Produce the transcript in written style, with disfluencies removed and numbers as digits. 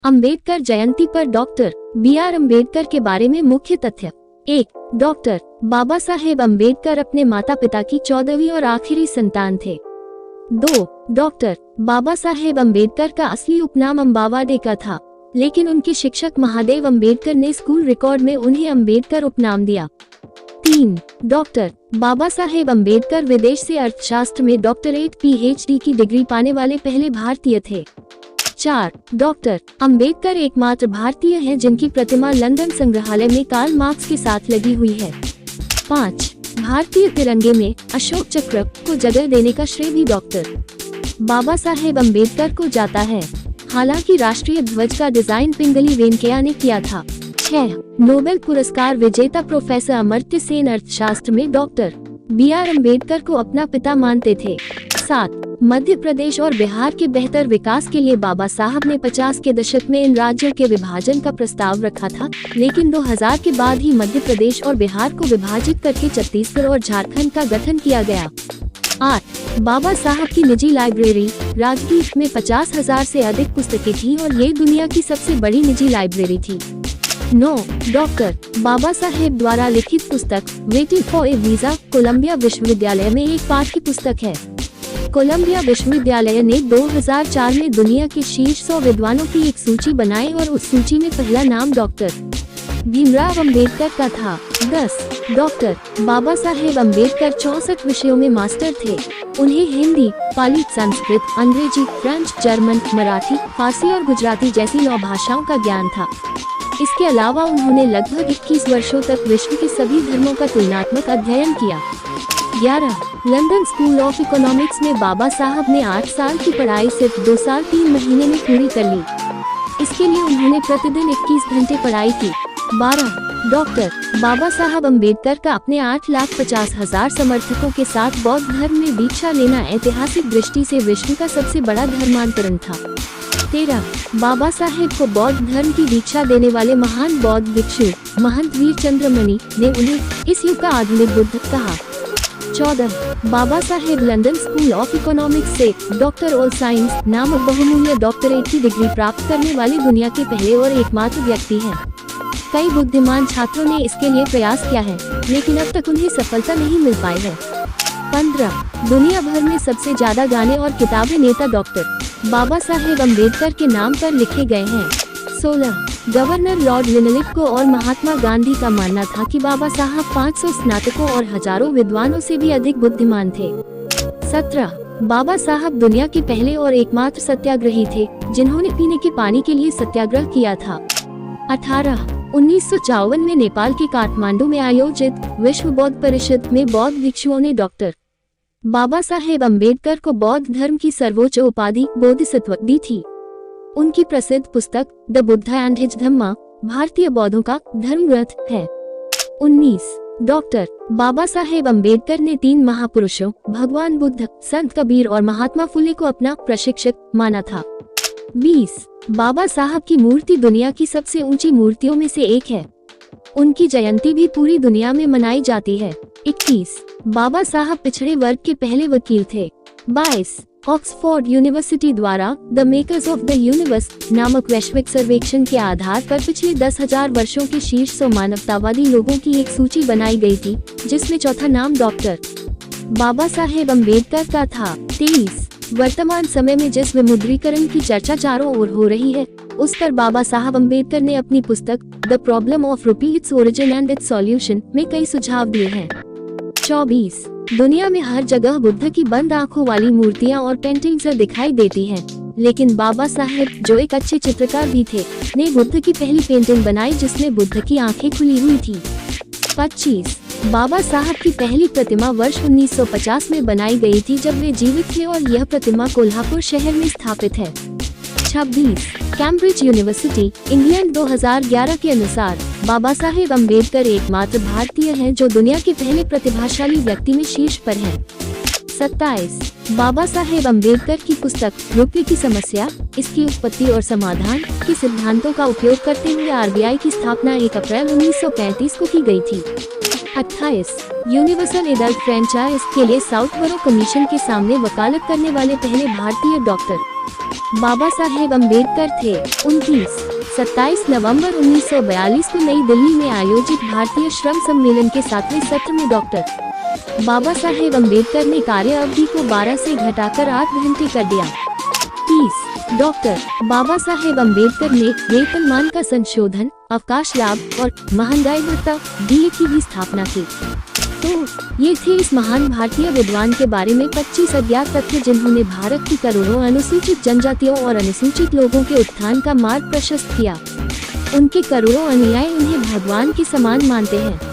अंबेडकर जयंती पर doctor B R. Ambedkar के बारे में मुख्य तथ्य। 1. डॉक्टर बाबा साहेब अम्बेडकर अपने माता पिता की 14वीं और आखिरी संतान थे। 2. डॉक्टर बाबा साहेब अम्बेडकर का असली उपनाम अम्बावाडे का था, लेकिन उनके शिक्षक महादेव अम्बेडकर ने स्कूल रिकॉर्ड में उन्हें अम्बेडकर उपनाम दिया। 3. डॉक्टर बाबा साहेब अम्बेडकर विदेश से अर्थशास्त्र में डॉक्टरेट PhD की डिग्री पाने वाले पहले भारतीय थे। 4. डॉक्टर अम्बेडकर एकमात्र भारतीय हैं जिनकी प्रतिमा लंदन संग्रहालय में कार्ल मार्क्स के साथ लगी हुई है। 5. भारतीय तिरंगे में अशोक चक्र को जगह देने का श्रेय भी डॉक्टर बाबा साहेब अम्बेडकर को जाता है। हालांकि राष्ट्रीय ध्वज का डिजाइन पिंगली वेंकैया ने किया था। 6. नोबेल पुरस्कार विजेता प्रोफेसर अमर्त्य सेन अर्थशास्त्र में डॉक्टर बी.आर. अम्बेडकर को अपना पिता मानते थे। 7. मध्य प्रदेश और बिहार के बेहतर विकास के लिए बाबा साहब ने 50 के दशक में इन राज्यों के विभाजन का प्रस्ताव रखा था, लेकिन 2000 के बाद ही मध्य प्रदेश और बिहार को विभाजित करके छत्तीसगढ़ और झारखंड का गठन किया गया। 8. बाबा साहब की निजी लाइब्रेरी राजगीर में 50,000 से अधिक पुस्तकें थी और ये दुनिया की सबसे बड़ी निजी लाइब्रेरी थी। 9. डॉक्टर बाबा साहेब द्वारा लिखित पुस्तक waiting for a visa Columbia विश्वविद्यालय में एक पाठ्य पुस्तक है। कोलंबिया विश्वविद्यालय ने 2004 में दुनिया के शीर्ष 100 विद्वानों की एक सूची बनाई और उस सूची में पहला नाम डॉक्टर भीमराव अम्बेडकर का था। 10. डॉक्टर बाबा साहेब अम्बेडकर 64 विषयों में मास्टर थे। उन्हें हिंदी, पाली, संस्कृत, अंग्रेजी, फ्रेंच, जर्मन, मराठी, फारसी और गुजराती जैसी 9 भाषाओं का ज्ञान था। इसके अलावा उन्होंने लगभग 21 वर्षों तक विश्व के सभी धर्मों का तुलनात्मक अध्ययन किया। 11. लंदन स्कूल ऑफ इकोनॉमिक्स में बाबा साहब ने 8 साल की पढ़ाई सिर्फ 2 साल 3 महीने में पूरी कर ली। इसके लिए उन्होंने प्रतिदिन 21 घंटे पढ़ाई की। 12. डॉक्टर बाबा साहब अम्बेडकर का अपने 8,50,000 समर्थकों के साथ बौद्ध धर्म में दीक्षा लेना ऐतिहासिक दृष्टि से विश्व का सबसे बड़ा धर्मांतरण था। 13. बाबा साहेब को बौद्ध धर्म की दीक्षा देने वाले महान बौद्ध भिक्षु महंत वीर चंद्रमणि ने उन्हें इस युग का आधुनिक बुद्ध कहा। 14. Baba Saheb London school of economics से डॉक्टर ऑल साइंस नामक बहुमूल्य डॉक्टरेट की डिग्री प्राप्त करने वाले दुनिया के पहले और एकमात्र व्यक्ति हैं। कई बुद्धिमान छात्रों ने इसके लिए प्रयास किया है, लेकिन अब तक उन्हें सफलता नहीं मिल पाई है। 15. दुनिया भर में सबसे ज्यादा गाने और किताबें नेता डॉक्टर बाबा साहेब अम्बेडकर के नाम पर लिखे गए हैं। 16. गवर्नर लॉर्ड लिनलिथ और महात्मा गांधी का मानना था कि बाबा साहब 500 स्नातकों और हजारों विद्वानों से भी अधिक बुद्धिमान थे। 17. बाबा साहब दुनिया के पहले और एकमात्र सत्याग्रही थे जिन्होंने पीने के पानी के लिए सत्याग्रह किया था। 18. 1954 में नेपाल के काठमांडू में आयोजित विश्व बौद्ध परिषद में बौद्ध भिक्षुओं ने डॉक्टर बाबा साहेब अम्बेडकर को बौद्ध धर्म की सर्वोच्च उपाधि बोधिसत्व दी थी। उनकी प्रसिद्ध पुस्तक द बुद्धा एंड हिज धम्मा भारतीय बौद्धों का धर्म ग्रंथ है। 19. डॉक्टर बाबा साहेब अम्बेडकर ने 3 महापुरुषों भगवान बुद्ध, संत कबीर और महात्मा फुले को अपना प्रशिक्षक माना था। 20. बाबा साहब की मूर्ति दुनिया की सबसे ऊंची मूर्तियों में से एक है। उनकी जयंती भी पूरी दुनिया में मनाई जाती है। 21. बाबा साहब पिछड़े वर्ग के पहले वकील थे। 22. ऑक्सफोर्ड यूनिवर्सिटी द्वारा the makers of the universe नामक वैश्विक सर्वेक्षण के आधार पर पिछले 10,000 वर्षों के शीर्ष 100 मानवतावादी लोगों की एक सूची बनाई गई थी, जिसमें चौथा नाम डॉक्टर बाबा साहेब अम्बेडकर का था। 23. वर्तमान समय में जिस विमुद्रीकरण की चर्चा चारों ओर हो रही है, उस पर बाबा साहब अम्बेडकर ने अपनी पुस्तक द प्रॉब्लम ऑफ रूपी its origin and it's solution में कई सुझाव दिए हैं। 24. दुनिया में हर जगह बुद्ध की बंद आंखों वाली मूर्तियां और पेंटिंग्स दिखाई देती हैं, लेकिन बाबा साहेब, जो एक अच्छे चित्रकार भी थे, ने बुद्ध की पहली पेंटिंग बनाई जिसमें बुद्ध की आंखें खुली हुई थी। 25. बाबा साहब की पहली प्रतिमा वर्ष 1950 में बनाई गई थी जब वे जीवित थे और यह प्रतिमा कोल्हापुर शहर में स्थापित है। 26. कैम्ब्रिज यूनिवर्सिटी इंग्लैंड 2011 के अनुसार बाबा साहेब अम्बेडकर एकमात्र भारतीय हैं जो दुनिया के पहले प्रतिभाशाली व्यक्ति में शीर्ष पर हैं। 27. बाबा साहेब अम्बेडकर की पुस्तक रुपये की समस्या, इसकी उत्पत्ति और समाधान के सिद्धांतों का उपयोग करते हुए RBI की स्थापना 1 अप्रैल 1935 को की गई थी। 28. यूनिवर्सल एडल्ट फ्रेंचाइज के लिए साउथ बरो कमीशन के सामने वकालत करने वाले पहले भारतीय डॉक्टर बाबा साहेब अम्बेडकर थे। 27 नवंबर 1942 को नई दिल्ली में आयोजित भारतीय श्रम सम्मेलन के 7वें सत्र में डॉक्टर बाबा साहेब अम्बेडकर ने कार्य अवधि को 12 से घटाकर 8 घंटे कर दिया। 30 डॉक्टर बाबा साहेब अम्बेडकर ने वेतनमान का संशोधन, अवकाश लाभ और महंगाई भत्ता डीए की भी स्थापना की। तो ये थे इस महान भारतीय विद्वान के बारे में 25 अज्ञात तथ्य जिन्होंने भारत की करोड़ों अनुसूचित जनजातियों और अनुसूचित लोगों के उत्थान का मार्ग प्रशस्त किया। उनके करोड़ों अनुयायी उन्हें भगवान के समान मानते हैं।